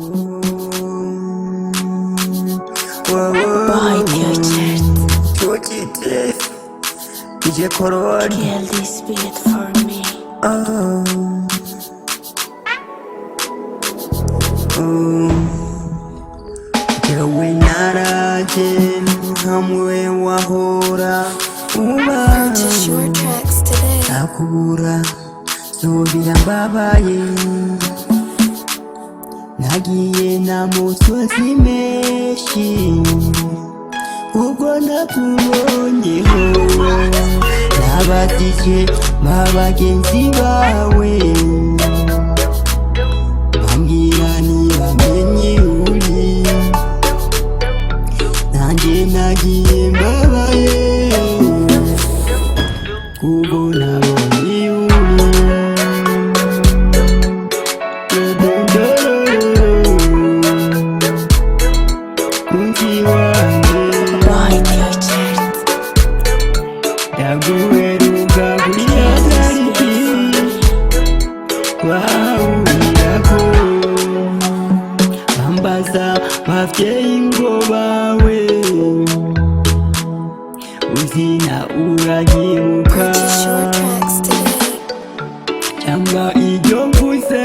Boy Future, DJ Korod, kill this beat for me. Yewe naraje hamwe wahora uba Purchase your tracks today. nakubura zobira mbabaye nagiye na musozi menshi ubwo nakubonyeho nabajije bagenzi bawe bambwira ntibamenye uri nanjye nagiye mbabaye kuko nabonye uri kunzi wanjye Boy Future, ndaguheruka kuri ya kill this tariki beat for me. twahuriraho bambaza ababyeyi ngo bawe uzina urabyibuka Purchase your tracks today. cyangwa ibyo mvuze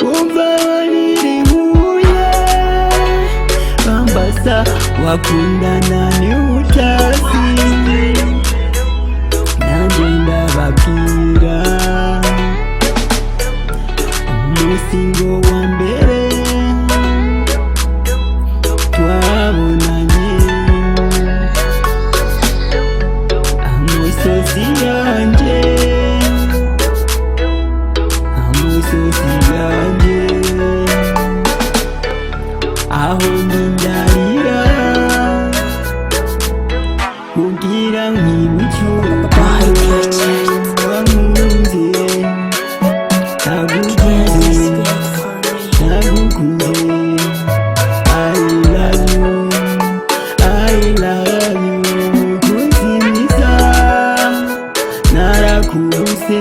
wumva baririhuye bambaza wakundana n'utazi nanjye ndababwira umunsi ngo wa mbere twabonanye amusozi yanjye amusozi yanjye aho ndarira kugira nkwibuke Boy Future, wankunze kill nagukunze this beat for me. nagukunze I love you I love you kunzi mwiza narakubuze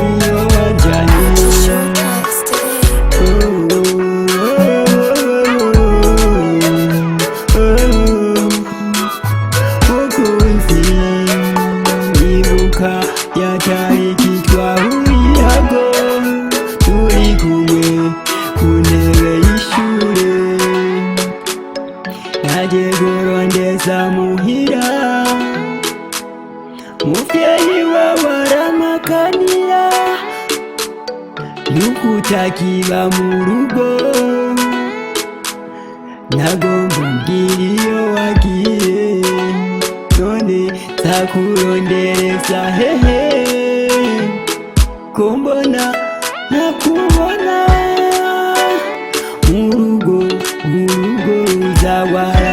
iyo wajyanye Purchase your tracks today. mukunzi ibuka ya tariki twahuriraho turi kumwe ku ntebe y'ishure naje kurondeza muhira muvyeyi wawe aramakanira yuko utakiba mu rugo nagomba umbwira iyo wagiye none nzakurondereza hehe ko mbona ntakubona mu rugo uzagwara